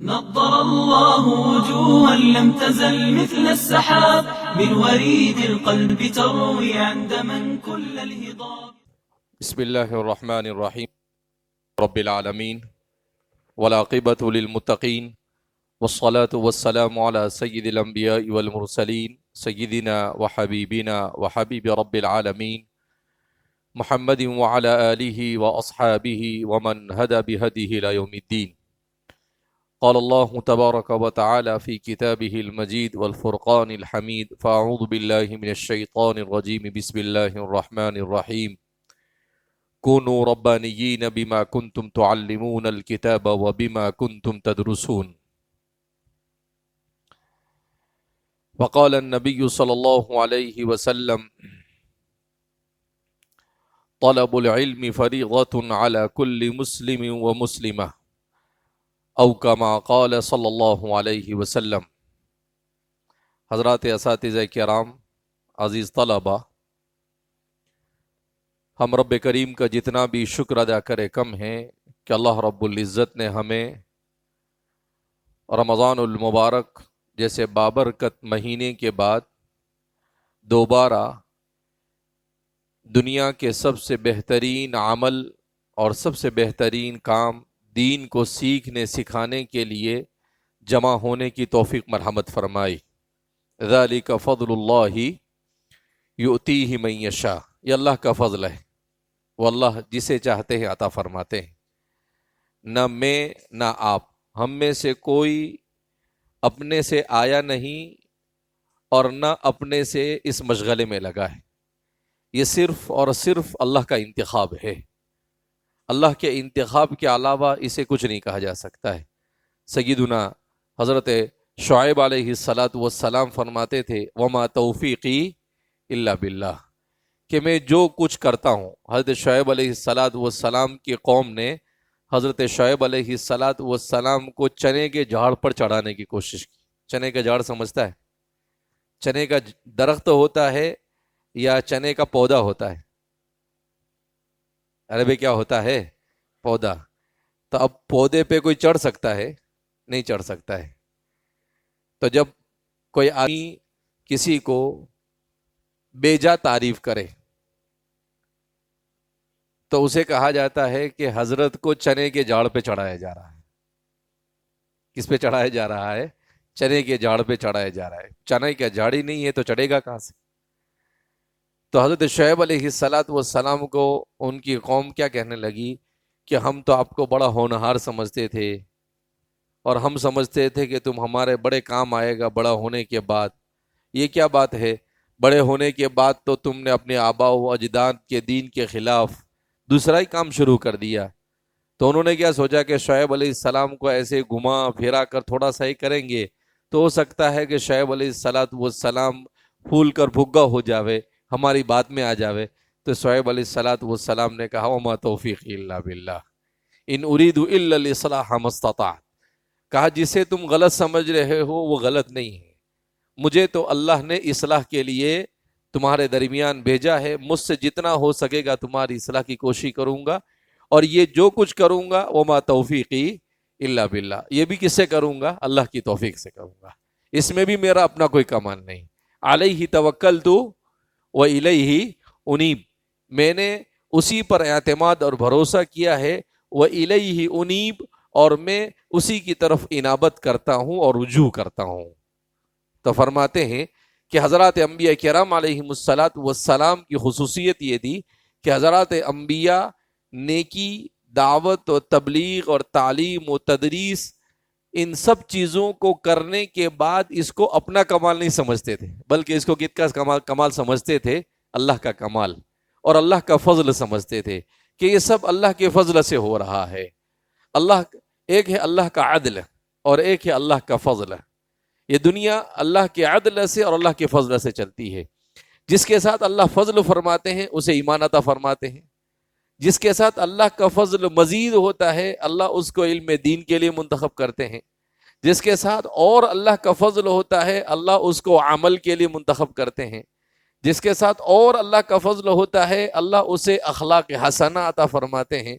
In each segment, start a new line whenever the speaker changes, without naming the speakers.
نضر الله وجوها لم تزل مثل السحاب من وريد القلب تروي عندما كل الهضاب.
بسم الله الرحمن الرحيم رب العالمين والعاقبة للمتقين والصلاة والسلام على سيد الأنبياء والمرسلين سيدنا وحبيبنا وحبيب رب العالمين محمد وعلى آله وأصحابه ومن هدى بهديه إلى يوم الدين. قال الله تبارك وتعالى في كتابه المجيد والفرقان الحميد فأعوذ بالله من الشيطان الرجيم بسم الله الرحمن الرحيم كونوا ربانيين بما كنتم تعلمون الكتاب وبما كنتم تدرسون. وقال النبي صلى الله عليه وسلم طلب العلم فريضة على كل مسلم ومسلمة او کما قال صلی اللہ علیہ وسلم. حضرات اساتذہ کرام، عزیز طلبہ، ہم رب کریم کا جتنا بھی شکر ادا کرے کم ہے کہ اللہ رب العزت نے ہمیں رمضان المبارک جیسے بابرکت مہینے کے بعد دوبارہ دنیا کے سب سے بہترین عمل اور سب سے بہترین کام دین کو سیکھنے سکھانے کے لیے جمع ہونے کی توفیق مرحمت فرمائی. ذالک فضل اللہ یؤتیہ من یشاء، یہ اللہ کا فضل ہے، وہ اللہ جسے چاہتے ہیں عطا فرماتے ہیں. نہ میں نہ آپ، ہم میں سے کوئی اپنے سے آیا نہیں اور نہ اپنے سے اس مشغلے میں لگا ہے. یہ صرف اور صرف اللہ کا انتخاب ہے. اللہ کے انتخاب کے علاوہ اسے کچھ نہیں کہا جا سکتا ہے. سیدنا حضرت شعیب علیہ السلام فرماتے تھے وما توفیقی الا باللہ، کہ میں جو کچھ کرتا ہوں. حضرت شعیب علیہ السلام کی قوم نے حضرت شعیب علیہ السلام کو چنے کے جھاڑ پر چڑھانے کی کوشش کی. چنے کا جھاڑ سمجھتا ہے؟ چنے کا درخت ہوتا ہے یا چنے کا پودا ہوتا ہے؟ عربی کیا ہوتا ہے؟ پودا. تو اب پودے پہ کوئی چڑھ سکتا ہے؟ نہیں چڑھ سکتا ہے. تو جب کوئی آدمی کسی کو بے جا تعریف کرے تو اسے کہا جاتا ہے کہ حضرت کو چنے کے جھاڑ پہ چڑھایا جا رہا ہے. کس پہ چڑھایا جا رہا ہے؟ چنے کے جھاڑ پہ چڑھایا جا رہا ہے. چنے کا جھاڑ ہی نہیں ہے تو چڑھے گا کہاں سے؟ تو حضرت شعیب علیہ السلام کو ان کی قوم کیا کہنے لگی کہ ہم تو آپ کو بڑا ہونہار سمجھتے تھے اور ہم سمجھتے تھے کہ تم ہمارے بڑے کام آئے گا بڑا ہونے کے بعد. یہ کیا بات ہے؟ بڑے ہونے کے بعد تو تم نے اپنے آباء و اجداد کے دین کے خلاف دوسرا ہی کام شروع کر دیا. تو انہوں نے کیا سوچا کہ شعیب علیہ السلام کو ایسے گھما پھرا کر تھوڑا سا ہی کریں گے تو ہو سکتا ہے کہ شعیب علیہ السلام پھول کر بھگا ہو جاوے، ہماری بات میں آ جاوے. تو شعیب علیہ السلام نے کہا وما توفیقی الا باللہ ان ارید الا الاصلاح ما استطعت. کہا جسے تم غلط سمجھ رہے ہو وہ غلط نہیں ہے، مجھے تو اللہ نے اصلاح کے لیے تمہارے درمیان بھیجا ہے. مجھ سے جتنا ہو سکے گا تمہاری اصلاح کی کوشش کروں گا، اور یہ جو کچھ کروں گا وما توفیقی الا باللہ، یہ بھی کس سے کروں گا؟ اللہ کی توفیق سے کروں گا. اس میں بھی میرا اپنا کوئی کمال نہیں. علیہ توکلت وَإِلَيْهِ أُنِيبُ، میں نے اسی پر اعتماد اور بھروسہ کیا ہے. وَإِلَيْهِ أُنِيبُ، اور میں اسی کی طرف انابت کرتا ہوں اور رجوع کرتا ہوں. تو فرماتے ہیں کہ حضرات انبیاء کرام علیہم السلام کی خصوصیت یہ تھی کہ حضرات انبیاء نیکی، دعوت و تبلیغ اور تعلیم و تدریس ان سب چیزوں کو کرنے کے بعد اس کو اپنا کمال نہیں سمجھتے تھے، بلکہ اس کو کس کا کمال سمجھتے تھے؟ اللہ کا کمال اور اللہ کا فضل سمجھتے تھے کہ یہ سب اللہ کے فضل سے ہو رہا ہے. اللہ ایک ہے اللہ کا عدل اور ایک ہے اللہ کا فضل. یہ دنیا اللہ کے عدل سے اور اللہ کے فضل سے چلتی ہے. جس کے ساتھ اللہ فضل فرماتے ہیں اسے ایمان عطا فرماتے ہیں. جس کے ساتھ اللہ کا فضل مزید ہوتا ہے اللہ اس کو علم دین کے لیے منتخب کرتے ہیں. جس کے ساتھ اور اللہ کا فضل ہوتا ہے اللہ اس کو عمل کے لیے منتخب کرتے ہیں. جس کے ساتھ اور اللہ کا فضل ہوتا ہے اللہ اسے اخلاق حسنہ عطا فرماتے ہیں.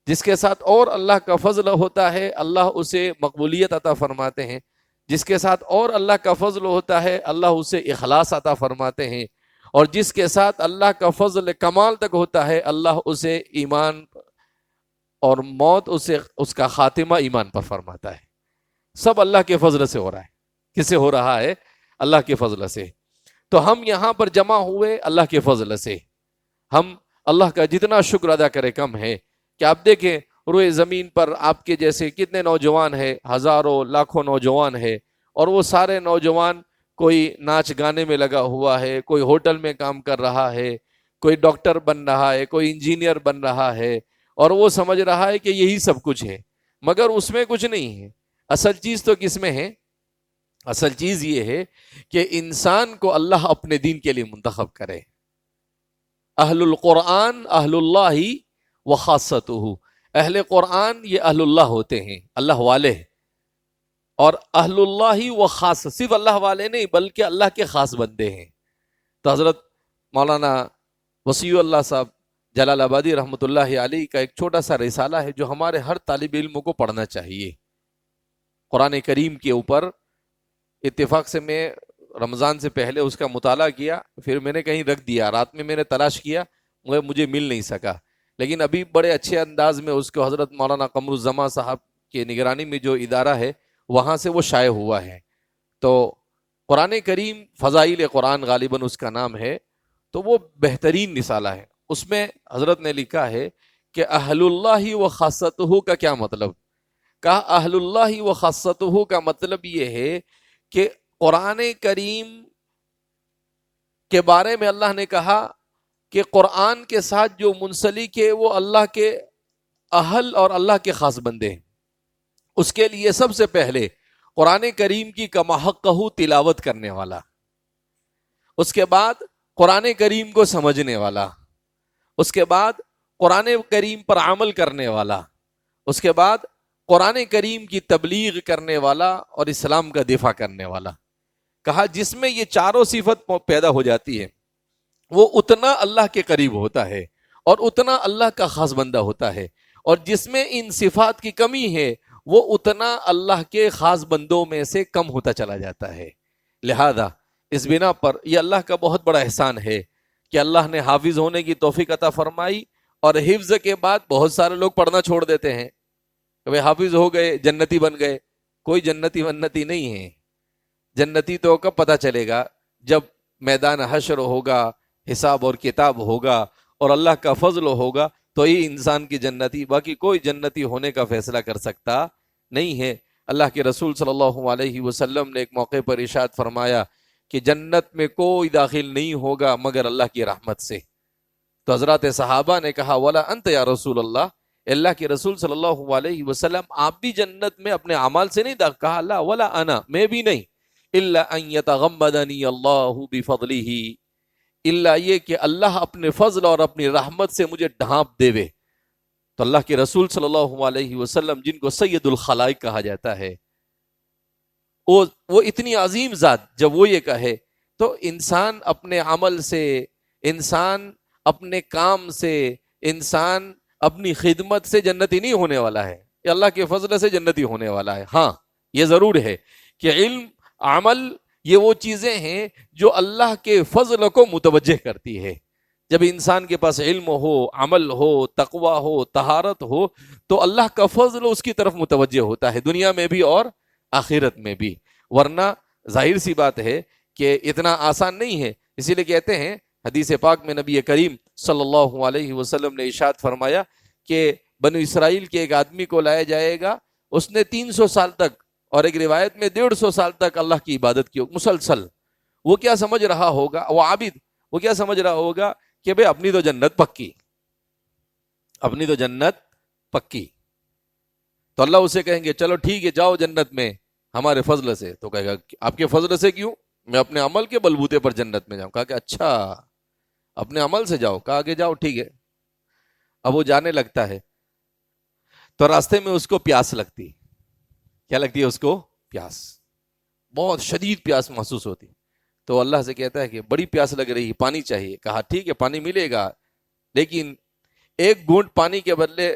جس کے ساتھ اور اللہ کا فضل ہوتا ہے اللہ اسے مقبولیت عطا فرماتے ہیں، جس کے ساتھ اور اللہ کا فضل ہوتا ہے اللہ اسے اخلاص عطا فرماتے ہیں، اور جس کے ساتھ اللہ کا فضل کمال تک ہوتا ہے اللہ اسے ایمان اور موت اس کا خاتمہ ایمان پر فرماتا ہے۔ سب اللہ کے فضل سے ہو رہا ہے۔ کس سے ہو رہا ہے؟ اللہ کے فضل سے۔ تو ہم یہاں پر جمع ہوئے اللہ کے فضل سے۔ ہم اللہ کا جتنا شکر ادا کرے کم ہے کہ آپ دیکھیں روئے زمین پر آپ کے جیسے کتنے نوجوان ہیں، ہزاروں لاکھوں نوجوان ہیں، اور وہ سارے نوجوان کوئی ناچ گانے میں لگا ہوا ہے، کوئی ہوٹل میں کام کر رہا ہے، کوئی ڈاکٹر بن رہا ہے، کوئی انجینئر بن رہا ہے، اور وہ سمجھ رہا ہے کہ یہی سب کچھ ہے، مگر اس میں کچھ نہیں ہے۔ اصل چیز تو کس میں ہے؟ اصل چیز یہ ہے کہ انسان کو اللہ اپنے دین کے لیے منتخب کرے۔ اہل القرآن اہل اللہ و خاصتہ، اہل قرآن یہ اہل اللہ ہوتے ہیں، اللہ والے، اور اہل اللہ و خاص صرف اللہ والے نہیں بلکہ اللہ کے خاص بندے ہیں۔ تو حضرت مولانا وسیع اللہ صاحب جلال آبادی رحمۃ اللہ علیہ کا ایک چھوٹا سا رسالہ ہے جو ہمارے ہر طالب علم کو پڑھنا چاہیے، قرآن کریم کے اوپر۔ اتفاق سے میں رمضان سے پہلے اس کا مطالعہ کیا، پھر میں نے کہیں رکھ دیا، رات میں نے تلاش کیا مگر مجھے مل نہیں سکا، لیکن ابھی بڑے اچھے انداز میں اس کو حضرت مولانا قمر الزمان صاحب کے نگرانی میں جو ادارہ ہے وہاں سے وہ شائع ہوا ہے۔ تو قرآن کریم فضائل قرآن غالباً اس کا نام ہے، تو وہ بہترین رسالہ ہے۔ اس میں حضرت نے لکھا ہے کہ اہل اللہ و خاصتہ کا کیا مطلب؟ کہا اہل اللہ و خاصتہ کا مطلب یہ ہے کہ قرآن کریم کے بارے میں اللہ نے کہا کہ قرآن کے ساتھ جو منسلک ہے وہ اللہ کے اہل اور اللہ کے خاص بندے ہیں۔ اس کے لیے سب سے پہلے قرآن کریم کی کما حقہ تلاوت کرنے والا، اس کے بعد قرآن کریم کو سمجھنے والا، اس کے بعد قرآن کریم پر عمل کرنے والا، اس کے بعد قرآن کریم کی تبلیغ کرنے والا اور اسلام کا دفاع کرنے والا۔ کہا جس میں یہ چاروں صفت پیدا ہو جاتی ہے وہ اتنا اللہ کے قریب ہوتا ہے اور اتنا اللہ کا خاص بندہ ہوتا ہے، اور جس میں ان صفات کی کمی ہے وہ اتنا اللہ کے خاص بندوں میں سے کم ہوتا چلا جاتا ہے۔ لہذا اس بنا پر یہ اللہ کا بہت بڑا احسان ہے کہ اللہ نے حافظ ہونے کی توفیق عطا فرمائی، اور حفظ کے بعد بہت سارے لوگ پڑھنا چھوڑ دیتے ہیں کہ بھئی حافظ ہو گئے جنتی بن گئے۔ کوئی جنتی ونتی نہیں ہے۔ جنتی تو کب پتہ چلے گا؟ جب میدان حشر ہوگا، حساب اور کتاب ہوگا اور اللہ کا فضل ہوگا تو ہی انسان کی جنتی، باقی کوئی جنتی ہونے کا فیصلہ کر سکتا نہیں ہے۔ اللہ کے رسول صلی اللہ علیہ وسلم نے ایک موقع پر ارشاد فرمایا کہ جنت میں کوئی داخل نہیں ہوگا مگر اللہ کی رحمت سے۔ تو حضرات صحابہ نے کہا ولا انت یا رسول اللہ، اللہ کے رسول صلی اللہ علیہ وسلم آپ بھی جنت میں اپنے اعمال سے نہیں داخل؟ کہا لا ولا انا، میں بھی نہیں، الا ان یتغمدنی اللہ بفضلہ، الا یہ کہ اللہ اپنے فضل اور اپنی رحمت سے مجھے ڈھانپ دے وے۔ تو اللہ کے رسول صلی اللہ علیہ وسلم جن کو سید الخلائق کہا جاتا ہے، وہ اتنی عظیم ذات جب وہ یہ کہے تو انسان اپنے عمل سے، انسان اپنے کام سے، انسان اپنی خدمت سے جنتی نہیں ہونے والا ہے، یہ اللہ کے فضل سے جنتی ہونے والا ہے۔ ہاں یہ ضرور ہے کہ علم، عمل، یہ وہ چیزیں ہیں جو اللہ کے فضل کو متوجہ کرتی ہے۔ جب انسان کے پاس علم ہو، عمل ہو، تقوی ہو، طہارت ہو تو اللہ کا فضل اس کی طرف متوجہ ہوتا ہے، دنیا میں بھی اور آخرت میں بھی۔ ورنہ ظاہر سی بات ہے کہ اتنا آسان نہیں ہے۔ اسی لیے کہتے ہیں حدیث پاک میں نبی کریم صلی اللہ علیہ وسلم نے ارشاد فرمایا کہ بنو اسرائیل کے ایک آدمی کو لایا جائے گا، اس نے 300 سال تک، اور ایک روایت میں 150 سال تک اللہ کی عبادت کی مسلسل۔ وہ کیا سمجھ رہا ہوگا؟ وہ عابد، وہ کیا سمجھ رہا ہوگا کہ بھئی اپنی تو جنت پکی، اپنی تو جنت پکی۔ تو اللہ اسے کہیں گے چلو ٹھیک ہے جاؤ جنت میں ہمارے فضل سے، تو کہے گا آپ کے فضل سے کیوں؟ میں اپنے عمل کے بلبوتے پر جنت میں جاؤں۔ کہا کہ اچھا اپنے عمل سے جاؤ؟ کہا کہ جاؤ ٹھیک ہے۔ اب وہ جانے لگتا ہے تو راستے میں اس کو پیاس لگتی۔ کیا لگتی ہے اس کو؟ پیاس، بہت شدید پیاس محسوس ہوتی۔ تو اللہ سے کہتا ہے کہ بڑی پیاس لگ رہی ہے، پانی چاہیے۔ کہا ٹھیک ہے پانی ملے گا، لیکن ایک گھونٹ پانی کے بدلے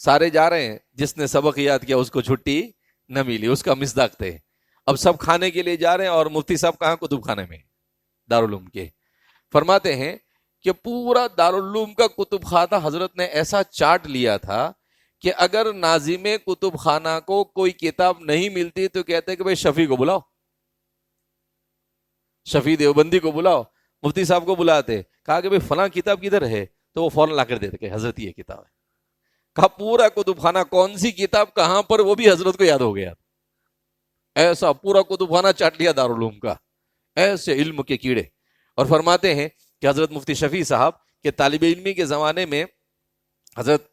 سارے جا رہے ہیں, جس نے سبق یاد کیا اس کو چھٹی نہ ملی, اس کا مصداق تھے. اب سب کھانے کے لیے جا رہے ہیں اور مفتی صاحب کہاں؟ کتب خانے میں, دارالعلوم کے. فرماتے ہیں کہ پورا دارالعلوم کا کتب خانہ حضرت نے ایسا چارٹ لیا تھا کہ اگر ناظم کتب خانہ کو کوئی کتاب نہیں ملتی تو کہتے کہ بھئی شفیع کو بلاؤ, شفیع دیوبندی کو بلاؤ. مفتی صاحب کو بلاتے, کہا کہ بھئی فلاں کتاب کدھر ہے, تو وہ فوراً لا کر دیتے کہ حضرت یہ کتاب ہے. کہا پورا کتب خانہ کون سی کتاب کہاں پر, وہ بھی حضرت کو یاد ہو گیا. ایسا پورا کتب خانہ چاٹ لیا دارالعلوم کا, ایسے علم کے کیڑے. اور فرماتے ہیں کہ حضرت مفتی شفیع صاحب کے طالب علمی کے زمانے میں حضرت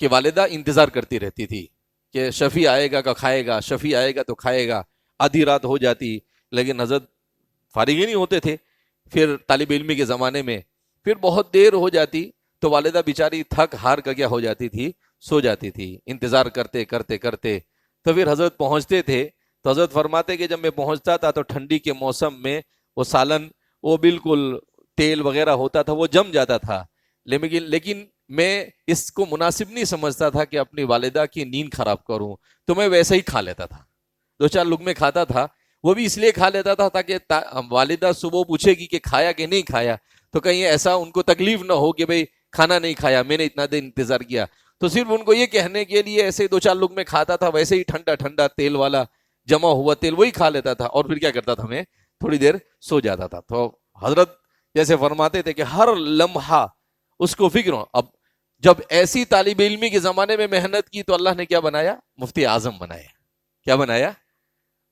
کی والدہ انتظار کرتی رہتی تھی کہ شفیع آئے گا کہ کھائے گا, شفیع آئے گا تو کھائے گا. آدھی رات ہو جاتی لیکن حضرت فارغ ہی نہیں ہوتے تھے. پھر طالب علمی کے زمانے میں پھر بہت دیر ہو جاتی تو والدہ بیچاری تھک ہار کا کیا ہو جاتی تھی, سو جاتی تھی. انتظار کرتے کرتے کرتے تو پھر حضرت پہنچتے تھے. تو حضرت فرماتے کہ جب میں پہنچتا تھا تو ٹھنڈی کے موسم میں وہ سالن وہ بالکل تیل وغیرہ ہوتا تھا, وہ جم جاتا تھا. لیکن میں اس کو مناسب نہیں سمجھتا تھا کہ اپنی والدہ کی نیند خراب کروں, تو میں ویسے ہی کھا لیتا تھا. 2-4 لقمے کھاتا تھا, وہ بھی اس لیے کھا لیتا تھا تاکہ والدہ صبح پوچھے گی کہ کھایا کہ نہیں کھایا, تو کہیں ایسا ان کو تکلیف نہ ہو کہ بھئی کھانا نہیں کھایا, میں نے اتنا دیر انتظار کیا. تو صرف ان کو یہ کہنے کے لیے ایسے 2-4 لقمے کھاتا تھا, ویسے ہی ٹھنڈا ٹھنڈا تیل والا جمع ہوا تیل وہی کھا لیتا تھا, اور پھر کیا کرتا تھا, میں تھوڑی دیر سو جاتا تھا. تو حضرت جیسے فرماتے تھے کہ ہر لمحہ اس کو فکر ہو. اب جب ایسی طالب علمی کے زمانے میں محنت کی تو اللہ نے کیا بنایا, مفتی اعظم بنایا. کیا بنایا؟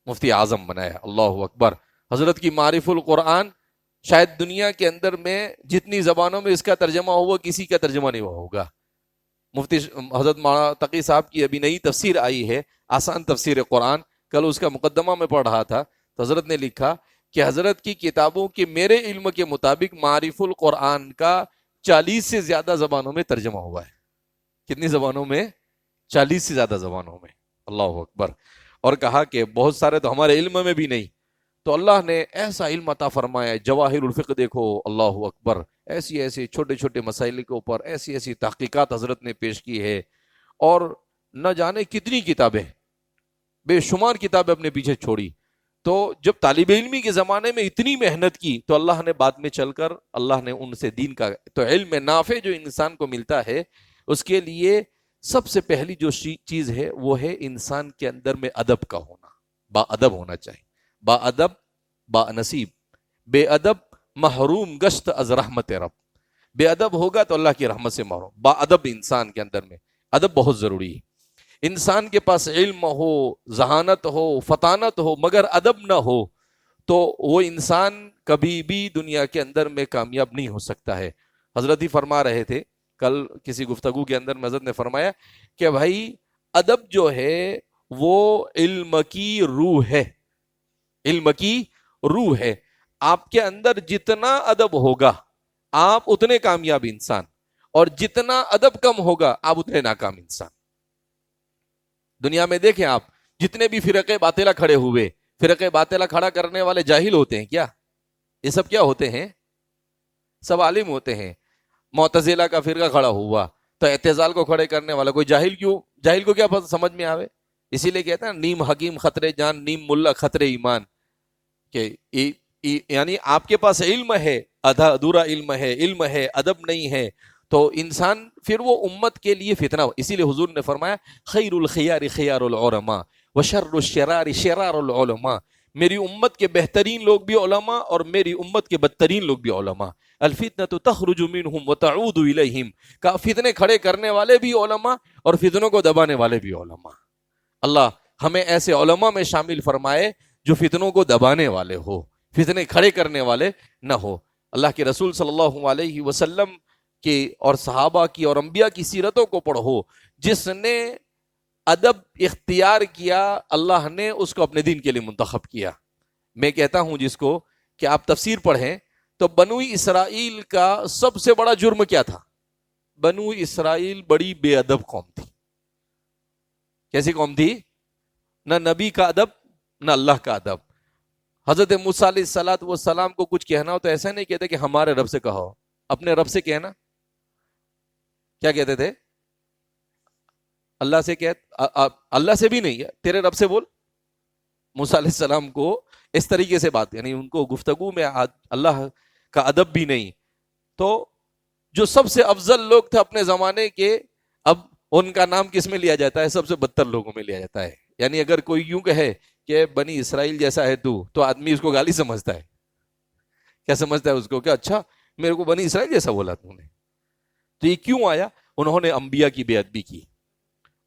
مفتی اعظم بنایا. اللہ اکبر. حضرت کی معرف القرآن شاید دنیا کے اندر میں جتنی زبانوں میں اس کا ترجمہ ہوا کسی کا ترجمہ نہیں ہوا ہوگا. مفتی حضرت مولانا تقی صاحب کی ابھی نئی تفسیر آئی ہے, آسان تفسیر قرآن. کل اس کا مقدمہ میں پڑھ رہا تھا تو حضرت نے لکھا کہ حضرت کی کتابوں کے میرے علم کے مطابق معرف القرآن کا 40 سے زیادہ زبانوں میں ترجمہ ہوا ہے. کتنی زبانوں میں؟ 40 سے زیادہ زبانوں میں. اللہ اکبر. اور کہا کہ بہت سارے تو ہمارے علم میں بھی نہیں, تو اللہ نے ایسا علم عطا فرمایا. جواہر الفقہ دیکھو, اللہ اکبر, ایسی ایسی چھوٹے چھوٹے مسائل کے اوپر ایسی ایسی تحقیقات حضرت نے پیش کی ہے. اور نہ جانے کتنی کتابیں, بے شمار کتابیں اپنے پیچھے چھوڑی. تو جب طالب علمی کے زمانے میں اتنی محنت کی تو اللہ نے بعد میں چل کر اللہ نے ان سے دین کا تو علم نافع جو انسان کو ملتا ہے, اس کے لیے سب سے پہلی جو چیز ہے وہ ہے انسان کے اندر میں ادب کا ہونا. با ادب ہونا چاہیے. با ادب با نصیب, بے ادب محروم گشت از رحمت رب. بے ادب ہوگا تو اللہ کی رحمت سے محروم. با ادب انسان کے اندر میں ادب بہت ضروری ہے. انسان کے پاس علم ہو, ذہانت ہو, فطانت ہو, مگر ادب نہ ہو تو وہ انسان کبھی بھی دنیا کے اندر میں کامیاب نہیں ہو سکتا ہے. حضرت ہی فرما رہے تھے کل کسی گفتگو کے اندر, حضرت نے فرمایا کہ بھائی ادب جو ہے وہ علم کی روح ہے. علم کی روح ہے. آپ کے اندر جتنا ادب ہوگا آپ اتنے کامیاب انسان, اور جتنا ادب کم ہوگا آپ اتنے ناکام انسان. دنیا میں دیکھیں آپ جتنے بھی فرقے باطلہ کھڑے ہوئے, فرقے باطلہ کھڑا کرنے والے جاہل ہوتے ہیں کیا؟ یہ سب کیا ہوتے ہیں؟ سب عالم ہوتے ہیں. معتزلہ کا فرقہ کھڑا ہوا تو اعتزال کو کھڑے کرنے والا کوئی جاہل کیوں؟ جاہل کو کیا سمجھ میں آوے؟ اسی لیے کہتے ہیں نیم حکیم خطرے جان, نیم ملا خطرے ایمان. کہ یعنی آپ کے پاس علم ہے, آدھا ادھورا علم ہے, ادب نہیں ہے, تو انسان پھر وہ امت کے لیے فتنہ. اسی لیے حضور نے فرمایا خیر الخیار خیار العلماء وشر الشرار شرار العلماء. میری امت کے بہترین لوگ بھی علماء اور میری امت کے بدترین لوگ بھی علماء. الفتنة تخرج منهم وتعود الیہم. کا فتنے کھڑے کرنے والے بھی علماء اور فتنوں کو دبانے والے بھی علماء. اللہ ہمیں ایسے علماء میں شامل فرمائے جو فتنوں کو دبانے والے ہو, فتنے کھڑے کرنے والے نہ ہو. اللہ کے رسول صلی اللہ علیہ وسلم کی اور صحابہ کی اور انبیاء کی سیرتوں کو پڑھو. جس نے ادب اختیار کیا اللہ نے اس کو اپنے دین کے لیے منتخب کیا. میں کہتا ہوں جس کو کہ آپ تفسیر پڑھیں تو بنو اسرائیل کا سب سے بڑا جرم کیا تھا؟ بنو اسرائیل بڑی بے ادب قوم تھی. کیسی قوم تھی؟ نہ نبی کا ادب نہ اللہ کا ادب. حضرت موسیٰ علیہ السلام کو کچھ کہنا ہو تو ایسا نہیں کہتے کہ ہمارے رب سے کہو, اپنے رب سے کہنا. کیا کہتے تھے؟ اللہ سے اللہ سے بھی نہیں ہے، تیرے رب سے بول. موسیٰ علیہ السلام کو اس طریقے سے بات، یعنی ان کو گفتگو میں اللہ کا ادب بھی نہیں. تو جو سب سے افضل لوگ تھے اپنے زمانے کے، اب ان کا نام کس میں لیا جاتا ہے؟ سب سے بدتر لوگوں میں لیا جاتا ہے. یعنی اگر کوئی یوں کہے کہ بنی اسرائیل جیسا ہے تو آدمی اس کو گالی سمجھتا ہے. کیا سمجھتا ہے اس کو؟ کہ اچھا میرے کو بنی اسرائیل جیسا بولا تم نے. تو یہ کیوں آیا؟ انہوں نے انبیاء کی بے ادبی کی،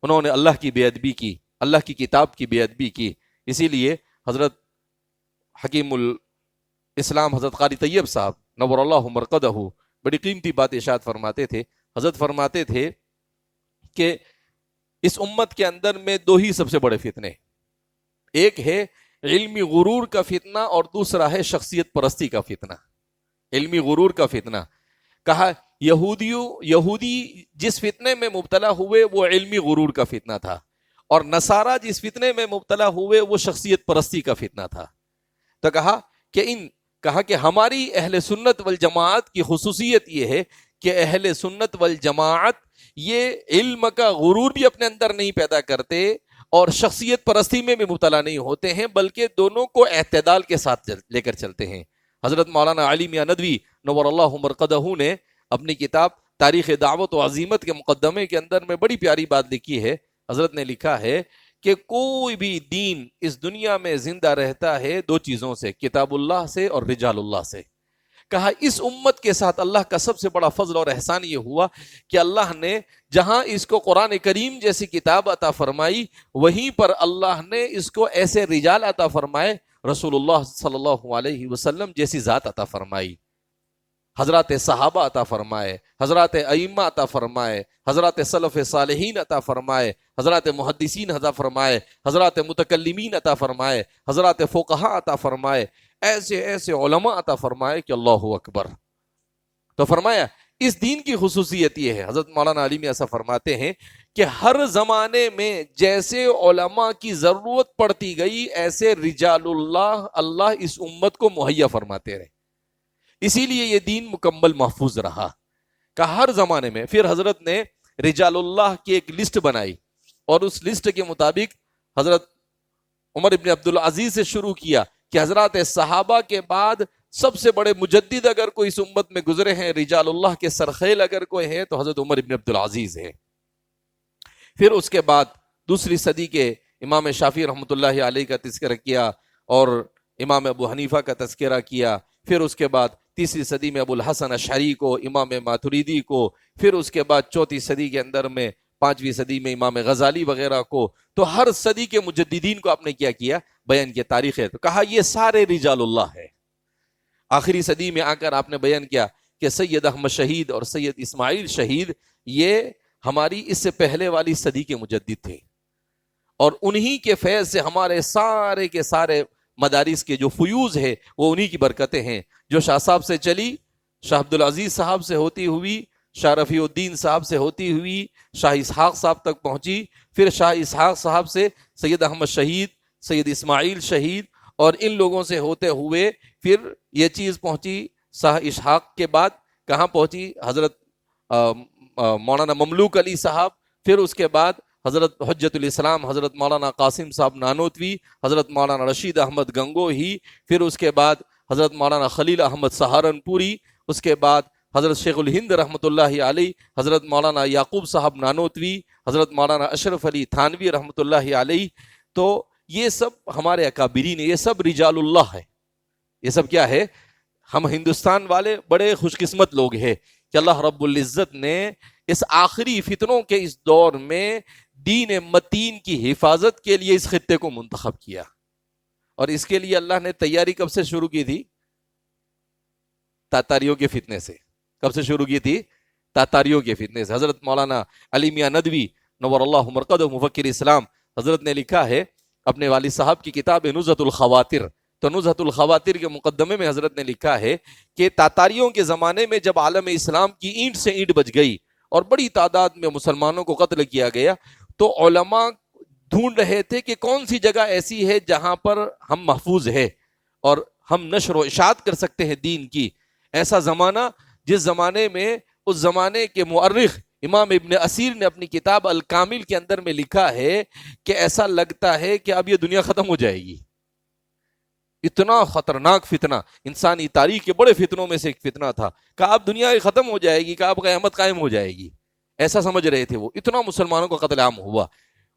انہوں نے اللہ کی بے ادبی کی، اللہ کی کتاب کی بے ادبی کی. اسی لیے حضرت حکیم الاسلام حضرت قاری طیب صاحب نور اللہ مرقدہ بڑی قیمتی بات ارشاد فرماتے تھے. حضرت فرماتے تھے کہ اس امت کے اندر میں دو ہی سب سے بڑے فتنے، ایک ہے علمی غرور کا فتنہ اور دوسرا ہے شخصیت پرستی کا فتنہ. علمی غرور کا فتنہ. کہا یہودی جس فتنے میں مبتلا ہوئے وہ علمی غرور کا فتنہ تھا، اور نصارہ جس فتنے میں مبتلا ہوئے وہ شخصیت پرستی کا فتنہ تھا. تو کہا کہ ہماری اہل سنت والجماعت کی خصوصیت یہ ہے کہ اہل سنت والجماعت یہ علم کا غرور بھی اپنے اندر نہیں پیدا کرتے اور شخصیت پرستی میں بھی مبتلا نہیں ہوتے ہیں، بلکہ دونوں کو اعتدال کے ساتھ لے کر چلتے ہیں. حضرت مولانا علی میاں ندوی نور اللہ مرقدہ نے اپنی کتاب تاریخ دعوت و عزیمت کے مقدمے کے اندر میں بڑی پیاری بات لکھی ہے. حضرت نے لکھا ہے کہ کوئی بھی دین اس دنیا میں زندہ رہتا ہے دو چیزوں سے، کتاب اللہ سے اور رجال اللہ سے. کہا اس امت کے ساتھ اللہ کا سب سے بڑا فضل اور احسان یہ ہوا کہ اللہ نے جہاں اس کو قرآن کریم جیسی کتاب عطا فرمائی، وہیں پر اللہ نے اس کو ایسے رجال عطا فرمائے، رسول اللہ صلی اللہ علیہ وسلم جیسی ذات عطا فرمائی، حضرات صحابہ عطا فرمائے، حضرات ائمہ عطا فرمائے، حضرات سلف صالحین عطا فرمائے، حضرات محدثین عطا فرمائے، حضرات متکلمین عطا فرمائے، حضرات فقہاء عطا فرمائے، ایسے ایسے علماء عطا فرمائے کہ اللہ اکبر. تو فرمایا اس دین کی خصوصیت یہ ہے. حضرت مولانا علی میاں صاحب فرماتے ہیں کہ ہر زمانے میں جیسے علماء کی ضرورت پڑتی گئی ایسے رجال اللہ اس امت کو مہیا فرماتے رہے، اسی لیے یہ دین مکمل محفوظ رہا. کہ ہر زمانے میں پھر حضرت نے رجال اللہ کی ایک لسٹ بنائی، اور اس لسٹ کے مطابق حضرت عمر ابن عبدالعزیز سے شروع کیا کہ حضرات صحابہ کے بعد سب سے بڑے مجدد اگر کوئی اس امت میں گزرے ہیں، رجال اللہ کے سرخیل اگر کوئی ہے تو حضرت عمر ابن عبدالعزیز ہے. پھر اس کے بعد دوسری صدی کے امام شافعی رحمۃ اللہ علیہ کا تذکرہ کیا اور امام ابو حنیفہ کا تذکرہ کیا. پھر اس کے بعد تیسری صدی میں ابو الحسن اشعری کو، امام ماتریدی کو، پھر اس کے بعد چوتھی صدی کے اندر میں پانچویں صدی میں امام غزالی وغیرہ کو. تو ہر صدی کے مجددین کو آپ نے کیا بیان کیا تاریخ ہے. تو کہا یہ سارے رجال اللہ ہے. آخری صدی میں آ کر آپ نے بیان کیا کہ سید احمد شہید اور سید اسماعیل شہید یہ ہماری اس سے پہلے والی صدی کے مجدد تھے، اور انہی کے فیض سے ہمارے سارے کے سارے مدارس کے جو فیوز ہے وہ انہی کی برکتیں ہیں، جو شاہ صاحب سے چلی، شاہ عبدالعزیز صاحب سے ہوتی ہوئی، شاہ رفیع الدین صاحب سے ہوتی ہوئی شاہ اسحاق صاحب تک پہنچی، پھر شاہ اسحاق صاحب سے سید احمد شہید، سید اسماعیل شہید، اور ان لوگوں سے ہوتے ہوئے پھر یہ چیز پہنچی شاہ اسحاق کے بعد کہاں پہنچی؟ حضرت مولانا مملوک علی صاحب، پھر اس کے بعد حضرت حجت الاسلام حضرت مولانا قاسم صاحب نانوتوی، حضرت مولانا رشید احمد گنگوہی، پھر اس کے بعد حضرت مولانا خلیل احمد سہارنپوری، اس کے بعد حضرت شیخ الہند رحمۃ اللہ علیہ، حضرت مولانا یعقوب صاحب نانوتوی، حضرت مولانا اشرف علی تھانوی رحمۃ اللہ علیہ. تو یہ سب ہمارے اکابرین، یہ سب رجال اللہ ہے. یہ سب کیا ہے؟ ہم ہندوستان والے بڑے خوش قسمت لوگ ہیں کہ اللہ رب العزت نے اس آخری فتنوں کے اس دور میں دین متین کی حفاظت کے لیے اس خطے کو منتخب کیا. اور اس کے لیے اللہ نے تیاری کب سے شروع کی تھی؟ تاتاریوں کے فتنے سے. کب سے شروع کی تھی؟ تاتاریوں کے فتنے سے. حضرت مولانا علی میاں ندوی نور اللہ مرقدہ مفکر اسلام حضرت نے لکھا ہے اپنے والد صاحب کی کتاب نزہۃ الخواطر. تو نزہۃ الخواطر کے مقدمے میں حضرت نے لکھا ہے کہ تاتاریوں کے زمانے میں جب عالم اسلام کی اینٹ سے اینٹ بچ گئی اور بڑی تعداد میں مسلمانوں کو قتل کیا گیا، تو علماء ڈھونڈ رہے تھے کہ کون سی جگہ ایسی ہے جہاں پر ہم محفوظ ہے اور ہم نشر و اشاعت کر سکتے ہیں دین کی. ایسا زمانہ جس زمانے میں اس زمانے کے مورخ امام ابن اسیر نے اپنی کتاب الکامل کے اندر میں لکھا ہے کہ ایسا لگتا ہے کہ اب یہ دنیا ختم ہو جائے گی. اتنا خطرناک فتنہ، انسانی تاریخ کے بڑے فتنوں میں سے ایک فتنہ تھا. کہا اب دنیا ختم ہو جائے گی، کہا اب قیامت قائم ہو جائے گی، ایسا سمجھ رہے تھے وہ. اتنا مسلمانوں کا قتل عام ہوا.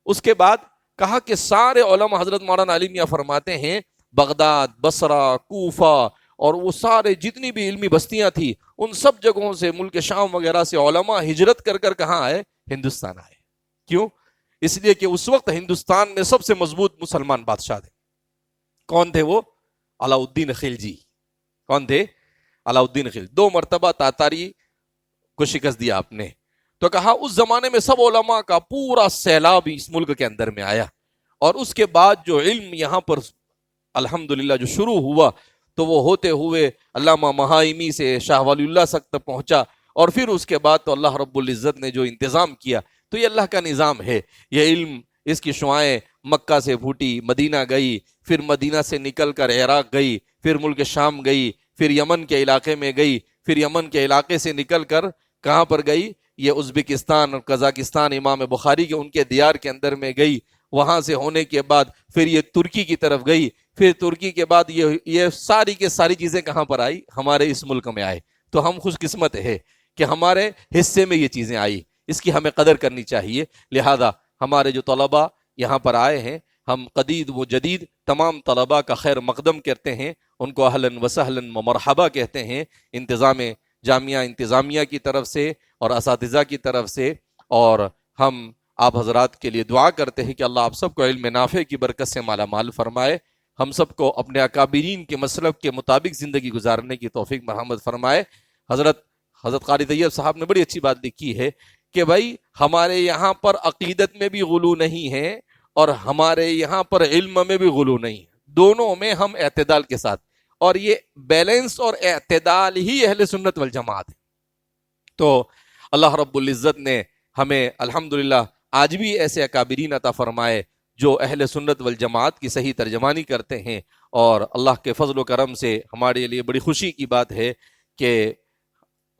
اس کے بعد کہا کہ سارے علماء، حضرت مولانا علی میاں فرماتے ہیں بغداد، بصرہ، کوفہ اور وہ سارے جتنی بھی علمی بستیاں تھیں ان سب جگہوں سے، ملک شام وغیرہ سے علماء ہجرت کر کر کہاں آئے؟ ہندوستان آئے. کیوں؟ اس لیے کہ اس وقت ہندوستان میں سب سے مضبوط مسلمان بادشاہ تھے. کون تھے وہ؟ علاؤ الدین خلجی. کون تھے؟ علاؤ الدین خلجی. 2 مرتبہ تاتاری کو شکست دیا آپ نے. تو کہا اس زمانے میں سب علماء کا پورا سیلاب اس ملک کے اندر میں آیا، اور اس کے بعد جو علم یہاں پر الحمدللہ جو شروع ہوا تو وہ ہوتے ہوئے علامہ مہائمی سے شاہ ولی اللہ تک پہنچا، اور پھر اس کے بعد تو اللہ رب العزت نے جو انتظام کیا تو یہ اللہ کا نظام ہے. یہ علم، اس کی شعائیں مکہ سے پھوٹی، مدینہ گئی، پھر مدینہ سے نکل کر عراق گئی، پھر ملک شام گئی، پھر یمن کے علاقے میں گئی، پھر یمن کے علاقے سے نکل کر کہاں پر گئی؟ یہ ازبکستان اور قزاقستان، امام بخاری کے ان کے دیار کے اندر میں گئی. وہاں سے ہونے کے بعد پھر یہ ترکی کی طرف گئی، پھر ترکی کے بعد یہ ساری کے ساری چیزیں کہاں پر آئی؟ ہمارے اس ملک میں آئے. تو ہم خوش قسمت ہے کہ ہمارے حصے میں یہ چیزیں آئی، اس کی ہمیں قدر کرنی چاہیے. لہذا ہمارے جو طلباء یہاں پر آئے ہیں، ہم قدید و جدید تمام طلباء کا خیر مقدم کرتے ہیں، ان کو اہلاً و سہلاً و مرحبا کہتے ہیں انتظام جامعہ انتظامیہ کی طرف سے اور اساتذہ کی طرف سے. اور ہم آپ حضرات کے لیے دعا کرتے ہیں کہ اللہ آپ سب کو علم نافع کی برکت سے مالا مال فرمائے، ہم سب کو اپنے اکابرین کے مسلک کے مطابق زندگی گزارنے کی توفیق مرحمت فرمائے. حضرت قاری طیب صاحب نے بڑی اچھی بات لکھی ہے کہ بھائی ہمارے یہاں پر عقیدت میں بھی غلو نہیں ہے اور ہمارے یہاں پر علم میں بھی غلو نہیں ہے، دونوں میں ہم اعتدال کے ساتھ، اور یہ بیلنس اور اعتدال ہی اہل سنت والجماعت ہے. تو اللہ رب العزت نے ہمیں الحمدللہ آج بھی ایسے اکابرین عطا فرمائے جو اہل سنت والجماعت کی صحیح ترجمانی کرتے ہیں. اور اللہ کے فضل و کرم سے ہمارے لیے بڑی خوشی کی بات ہے کہ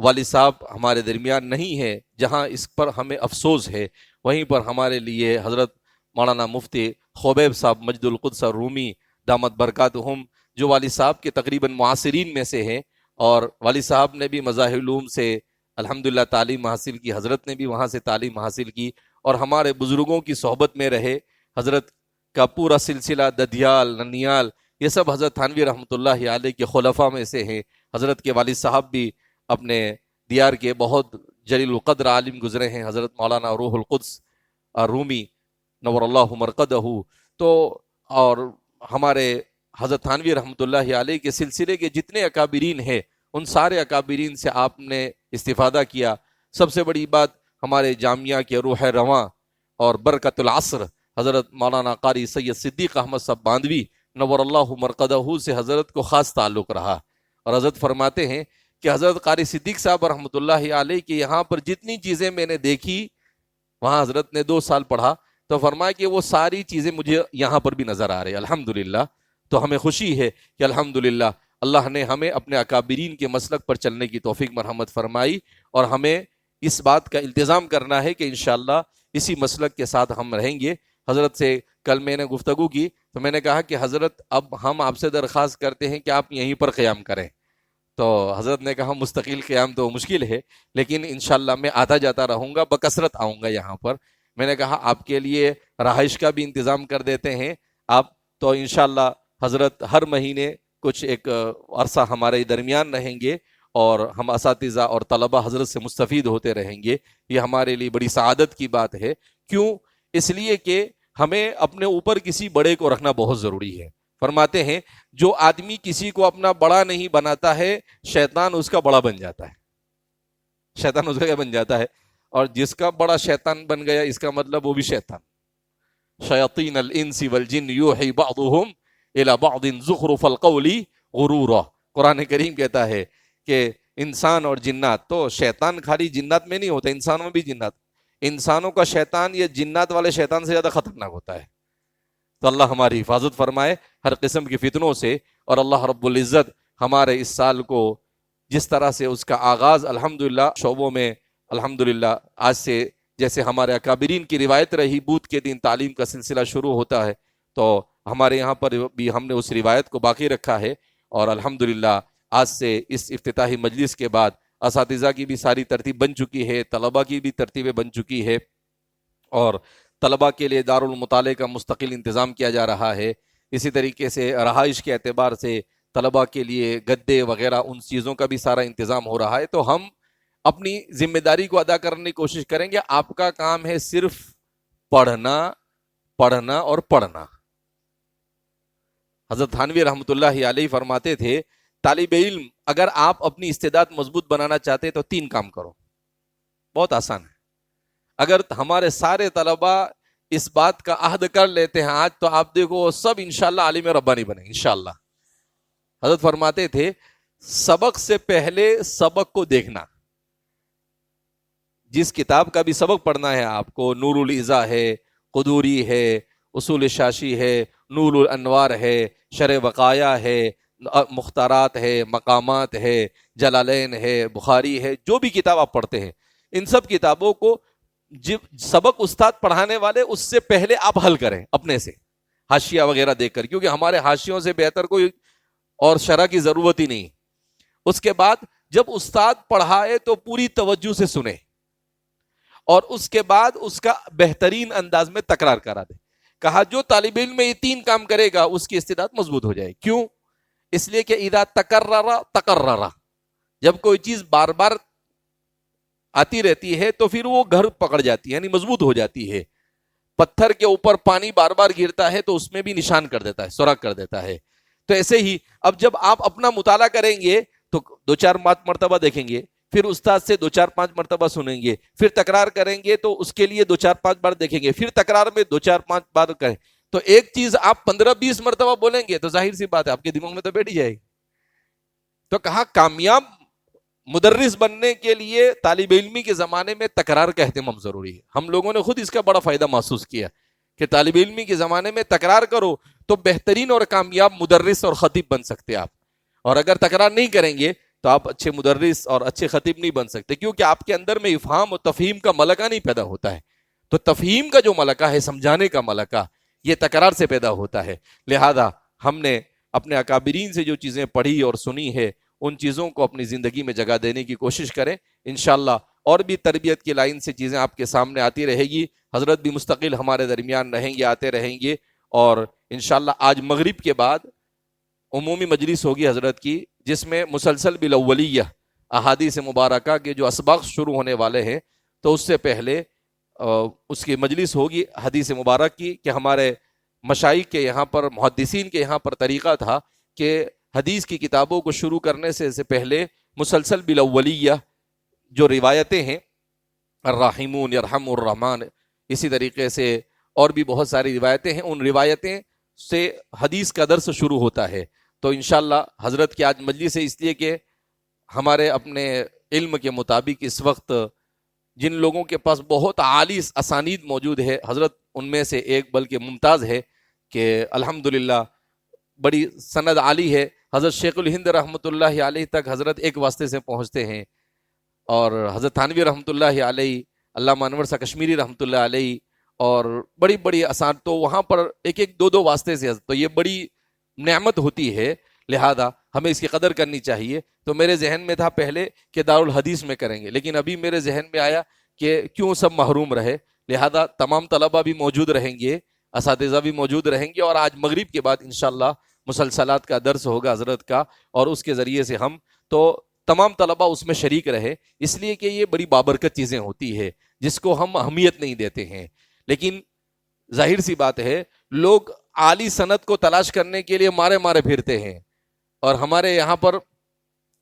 والد صاحب ہمارے درمیان نہیں ہے. جہاں اس پر ہمیں افسوس ہے وہیں پر ہمارے لیے حضرت مولانا مفتی خبیب صاحب مجد القدس رومی دامت برکاتہم، جو والد صاحب کے تقریباً معاصرین میں سے ہیں، اور والد صاحب نے بھی مذاہب العلوم سے الحمدللہ تعلیم حاصل کی، حضرت نے بھی وہاں سے تعلیم حاصل کی، اور ہمارے بزرگوں کی صحبت میں رہے. حضرت کا پورا سلسلہ ددیال، ننیال، یہ سب حضرت تھانوی رحمۃ اللہ علیہ کے خلفاء میں سے ہیں. حضرت کے والد صاحب بھی اپنے دیار کے بہت جلیل القدر عالم گزرے ہیں، حضرت مولانا روح القدس رومی نور اللہ مرقدہ. تو اور ہمارے حضرت تھانوی رحمۃ اللہ علیہ کے سلسلے کے جتنے اکابرین ہیں ان سارے اکابرین سے آپ نے استفادہ کیا. سب سے بڑی بات ہمارے جامعہ کے روح رواں اور برکت العصر حضرت مولانا قاری سید صدیق احمد صاحب باندوی نور اللہ مرقدہ سے حضرت کو خاص تعلق رہا. اور حضرت فرماتے ہیں کہ حضرت قاری صدیق صاحب رحمۃ اللہ علیہ کے یہاں پر جتنی چیزیں میں نے دیکھی، وہاں حضرت نے 2 سال پڑھا تو فرمایا کہ وہ ساری چیزیں مجھے یہاں پر بھی نظر آ رہی الحمدللہ. تو ہمیں خوشی ہے کہ الحمدللہ اللہ نے ہمیں اپنے اکابرین کے مسلک پر چلنے کی توفیق مرحمت فرمائی، اور ہمیں اس بات کا التزام کرنا ہے کہ انشاءاللہ اسی مسلک کے ساتھ ہم رہیں گے. حضرت سے کل میں نے گفتگو کی تو میں نے کہا کہ حضرت اب ہم آپ سے درخواست کرتے ہیں کہ آپ یہیں پر قیام کریں. تو حضرت نے کہا مستقل قیام تو مشکل ہے، لیکن انشاءاللہ میں آتا جاتا رہوں گا، بکثرت آؤں گا یہاں پر. میں نے کہا آپ کے لیے رہائش کا بھی انتظام کر دیتے ہیں آپ، تو انشاءاللہ حضرت ہر مہینے کچھ ایک عرصہ ہمارے درمیان رہیں گے اور ہم اساتذہ اور طلبہ حضرت سے مستفید ہوتے رہیں گے. یہ ہمارے لیے بڑی سعادت کی بات ہے. کیوں؟ اس لیے کہ ہمیں اپنے اوپر کسی بڑے کو رکھنا بہت ضروری ہے. فرماتے ہیں جو آدمی کسی کو اپنا بڑا نہیں بناتا ہے شیطان اس کا بڑا بن جاتا ہے. شیطان اس کا کیا بن جاتا ہے؟ اور جس کا بڑا شیطان بن گیا اس کا مطلب وہ بھی شیطان. شیاطین الانس والجن یوحی بعضهم الى بعض زخرف القول غرورا. قرآن کریم کہتا ہے کہ انسان اور جنات، تو شیطان خالی جنات میں نہیں ہوتا، انسانوں میں بھی جنات. انسانوں کا شیطان یہ جنات والے شیطان سے زیادہ خطرناک ہوتا ہے. تو اللہ ہماری حفاظت فرمائے ہر قسم کی فتنوں سے. اور اللہ رب العزت ہمارے اس سال کو جس طرح سے اس کا آغاز الحمدللہ شعبوں میں الحمدللہ آج سے جیسے ہمارے اکابرین کی روایت رہی بدھ کے دن تعلیم کا سلسلہ شروع ہوتا ہے، تو ہمارے یہاں پر بھی ہم نے اس روایت کو باقی رکھا ہے، اور الحمدللہ آج سے اس افتتاحی مجلس کے بعد اساتذہ کی بھی ساری ترتیب بن چکی ہے، طلبہ کی بھی ترتیبیں بن چکی ہے، اور طلبہ کے لیے دارالمطالعے کا مستقل انتظام کیا جا رہا ہے۔ اسی طریقے سے رہائش کے اعتبار سے طلبہ کے لیے گدے وغیرہ ان چیزوں کا بھی سارا انتظام ہو رہا ہے۔ تو ہم اپنی ذمہ داری کو ادا کرنے کی کوشش کریں گے۔ آپ کا کام ہے صرف پڑھنا پڑھنا اور پڑھنا۔ حضرت تھانوی رحمۃ اللہ علیہ فرماتے تھے طالب علم اگر آپ اپنی استعداد مضبوط بنانا چاہتے تو 3 کام کرو، بہت آسان ہے۔ اگر ہمارے سارے طلبہ اس بات کا عہد کر لیتے ہیں آج، تو آپ دیکھو سب انشاءاللہ عالم ربانی بنیں انشاءاللہ۔ حضرت فرماتے تھے سبق سے پہلے سبق کو دیکھنا۔ جس کتاب کا بھی سبق پڑھنا ہے آپ کو، نور العزا ہے، قدوری ہے، اصول شاشی ہے، نور الانوار ہے، شرح وقایا ہے، مختارات ہے، مقامات ہے، جلالین ہے، بخاری ہے، جو بھی کتاب آپ پڑھتے ہیں ان سب کتابوں کو سبق استاد پڑھانے والے اس سے پہلے آپ حل کریں اپنے سے، حاشیہ وغیرہ دیکھ کر، کیونکہ ہمارے حاشیوں سے بہتر کوئی اور شرح کی ضرورت ہی نہیں۔ اس کے بعد جب استاد پڑھائے تو پوری توجہ سے سنیں، اور اس کے بعد اس کا بہترین انداز میں تکرار کرا دے۔ کہا جو طالب علم میں یہ 3 کام کرے گا اس کی استعداد مضبوط ہو جائے۔ کیوں؟ اس لیے کہ اذا تکرر، جب کوئی چیز بار بار آتی رہتی ہے تو پھر وہ گھر پکڑ جاتی ہے، یعنی مضبوط ہو جاتی ہے۔ پتھر کے اوپر پانی بار بار گرتا ہے تو اس میں بھی نشان کر دیتا ہے، سوراخ کر دیتا ہے۔ تو ایسے ہی اب جب آپ اپنا مطالعہ کریں گے تو 2-4 مرتبہ دیکھیں گے، پھر استاد سے 2-4-5 مرتبہ سنیں گے، پھر تکرار کریں گے تو اس کے لیے 2-4-5 بار دیکھیں گے، پھر تکرار میں 2-4-5 بار کریں، تو ایک چیز آپ 15-20 مرتبہ بولیں گے تو ظاہر سی بات ہے آپ کے دماغ میں تو بیٹھ جائے گی۔ تو کہا کامیاب مدرس بننے کے لیے طالب علمی کے زمانے میں تکرار کا اہتمام ضروری ہے۔ ہم لوگوں نے خود اس کا بڑا فائدہ محسوس کیا کہ طالب علمی کے زمانے میں تکرار کرو تو بہترین اور کامیاب مدرس اور خطیب بن سکتے آپ، اور اگر تکرار نہیں کریں گے تو آپ اچھے مدرس اور اچھے خطیب نہیں بن سکتے، کیونکہ آپ کے اندر میں افہام اور تفہیم کا ملکہ نہیں پیدا ہوتا ہے۔ تو تفہیم کا جو ملکہ ہے، سمجھانے کا ملکہ، یہ تکرار سے پیدا ہوتا ہے۔ لہذا ہم نے اپنے اکابرین سے جو چیزیں پڑھی اور سنی ہے ان چیزوں کو اپنی زندگی میں جگہ دینے کی کوشش کریں انشاءاللہ، اور بھی تربیت کی لائن سے چیزیں آپ کے سامنے آتی رہے گی۔ حضرت بھی مستقل ہمارے درمیان رہیں گے، آتے رہیں گے، اور انشاءاللہ آج مغرب کے بعد عمومی مجلس ہوگی حضرت کی، جس میں مسلسل بالاولیہ احادیث مبارکہ کے جو اسباق شروع ہونے والے ہیں، تو اس سے پہلے اس کی مجلس ہوگی حدیث مبارک کی، کہ ہمارے مشائخ کے یہاں پر، محدثین کے یہاں پر طریقہ تھا کہ حدیث کی کتابوں کو شروع کرنے سے پہلے مسلسل بالاولیہ جو روایتیں ہیں، الراحمون یرحم الرحمن، اسی طریقے سے اور بھی بہت ساری روایتیں ہیں، ان روایتیں سے حدیث کا درس شروع ہوتا ہے۔ تو انشاءاللہ حضرت کی آج مجلس ہے، اس لیے کہ ہمارے اپنے علم کے مطابق اس وقت جن لوگوں کے پاس بہت عالی اسانید موجود ہے، حضرت ان میں سے ایک بلکہ ممتاز ہے کہ الحمدللہ بڑی سند عالی ہے۔ حضرت شیخ الہند رحمۃ اللہ علیہ تک حضرت ایک واسطے سے پہنچتے ہیں، اور حضرت تھانوی رحمۃ اللہ علیہ، علامہ انور شاہ کشمیری رحمۃ اللہ علیہ، اور بڑی بڑی آسان، تو وہاں پر ایک ایک 2 واسطے سے، تو یہ بڑی نعمت ہوتی ہے، لہذا ہمیں اس کی قدر کرنی چاہیے۔ تو میرے ذہن میں تھا پہلے کہ دارالحدیث میں کریں گے، لیکن ابھی میرے ذہن میں آیا کہ کیوں سب محروم رہے، لہذا تمام طلبہ بھی موجود رہیں گے، اساتذہ بھی موجود رہیں گے، اور آج مغرب کے بعد انشاءاللہ مسلسلات کا درس ہوگا حضرت کا، اور اس کے ذریعے سے ہم تو تمام طلبہ اس میں شریک رہے، اس لیے کہ یہ بڑی بابرکت چیزیں ہوتی ہے جس کو ہم اہمیت نہیں دیتے ہیں۔ لیکن ظاہر سی بات ہے لوگ عالی سند کو تلاش کرنے کے لیے مارے مارے پھرتے ہیں، اور ہمارے یہاں پر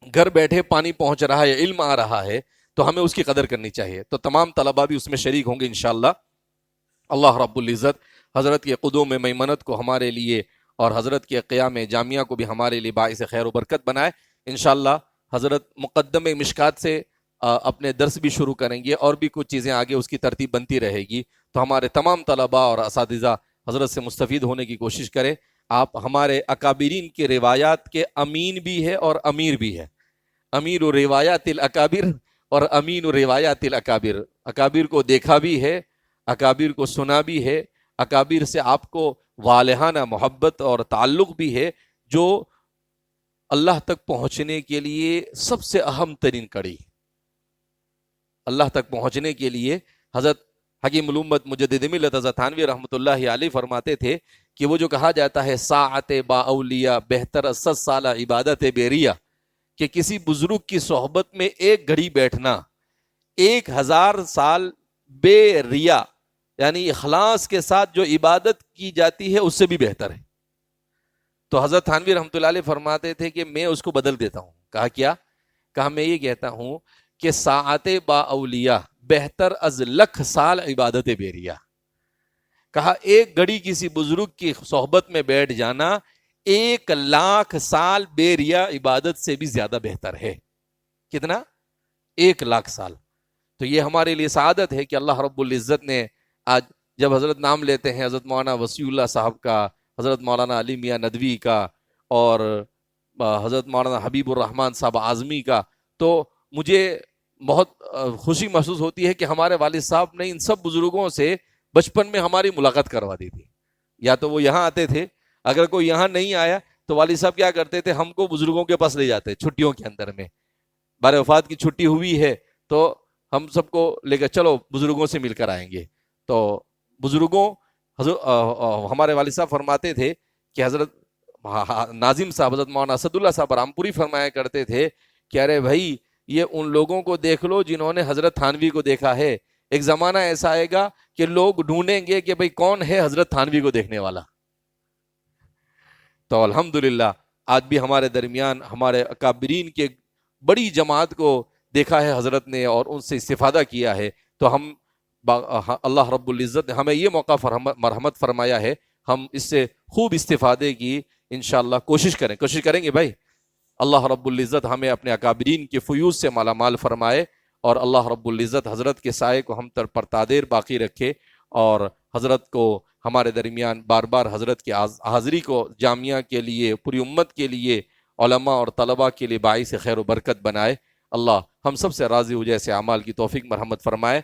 گھر بیٹھے پانی پہنچ رہا ہے، علم آ رہا ہے، تو ہمیں اس کی قدر کرنی چاہیے۔ تو تمام طلبہ بھی اس میں شریک ہوں گے انشاءاللہ۔ اللہ رب العزت حضرت کے قدوم میمنت کو ہمارے لیے اور حضرت کے قیام جامعہ کو بھی ہمارے لیے باعث خیر و برکت بنائے انشاءاللہ۔ حضرت مقدم مشکات سے اپنے درس بھی شروع کریں گے، اور بھی کچھ چیزیں آگے اس کی ترتیب بنتی رہے گی، تو ہمارے تمام طلباء اور اساتذہ حضرت سے مستفید ہونے کی کوشش کریں۔ آپ ہمارے اکابرین کے روایات کے امین بھی ہے اور امیر بھی ہے، امیر و روایات الاکابر اور امین روایات الاکابر، اکابر کو دیکھا بھی ہے، اکابر کو سنا بھی ہے، اکابر سے آپ کو والہانہ محبت اور تعلق بھی ہے، جو اللہ تک پہنچنے کے لیے سب سے اہم ترین کڑی۔ اللہ تک پہنچنے کے لیے حضرت حکیم الامت مجدد ملت حضرت تھانوی رحمۃ اللہ علیہ فرماتے تھے کہ وہ جو کہا جاتا ہے ساعت با اولیاء بہتر از 100 سالہ عبادت بیریا، کہ کسی بزرگ کی صحبت میں ایک گھڑی بیٹھنا 1000 سال بے ریا، یعنی اخلاص کے ساتھ جو عبادت کی جاتی ہے اس سے بھی بہتر ہے۔ تو حضرت تھانوی رحمۃ اللہ علیہ فرماتے تھے کہ میں اس کو بدل دیتا ہوں۔ کہا کیا؟ کہا میں یہ کہتا ہوں کہ ساعت با اولیاء بہتر از 1,00,000 سال عبادت بیریا۔ کہا ایک گھڑی کسی بزرگ کی صحبت میں بیٹھ جانا 1,00,000 سال بے ریا عبادت سے بھی زیادہ بہتر ہے۔ کتنا؟ 1,00,000 سال۔ تو یہ ہمارے لیے سعادت ہے کہ اللہ رب العزت نے آج جب حضرت نام لیتے ہیں حضرت مولانا وسیع اللہ صاحب کا، حضرت مولانا علی میاں ندوی کا، اور حضرت مولانا حبیب الرحمن صاحب اعظمی کا، تو مجھے بہت خوشی محسوس ہوتی ہے کہ ہمارے والد صاحب نے ان سب بزرگوں سے بچپن میں ہماری ملاقات کروا دی تھی۔ یا تو وہ یہاں آتے تھے، اگر کوئی یہاں نہیں آیا تو والد صاحب کیا کرتے تھے، ہم کو بزرگوں کے پاس لے جاتے چھٹیوں کے اندر میں، بار وفات کی چھٹی ہوئی ہے تو ہم سب کو لے کر چلو بزرگوں سے مل کر آئیں گے۔ تو بزرگوں ہمارے والد صاحب فرماتے تھے کہ حضرت ناظم صاحب حضرت مولانا اسد اللہ صاحب رامپوری فرمایا کرتے تھے کہ ارے بھائی یہ ان لوگوں کو دیکھ لو جنہوں نے حضرت تھانوی کو دیکھا ہے، ایک زمانہ ایسا آئے گا کہ لوگ ڈھونڈیں گے کہ بھائی کون ہے حضرت تھانوی کو دیکھنے والا۔ تو الحمدللہ آج بھی ہمارے درمیان ہمارے اکابرین کے بڑی جماعت کو دیکھا ہے حضرت نے اور ان سے استفادہ کیا ہے۔ تو ہم اللہ رب العزت نے ہمیں یہ موقع مرحمت فرمایا ہے، ہم اس سے خوب استفادے کی انشاءاللہ کوشش کریں گے بھائی۔ اللہ رب العزت ہمیں اپنے اکابرین کے فیوض سے مالا مال فرمائے، اور اللہ رب العزت حضرت کے سائے کو ہم پر تادیر باقی رکھے، اور حضرت کو ہمارے درمیان بار بار حضرت کی حاضری کو جامعہ کے لیے، پوری امت کے لیے، علماء اور طلباء کے لیے باعث خیر و برکت بنائے۔ اللہ ہم سب سے راضی ہو جیسے اعمال کی توفیق مرحمت فرمائے۔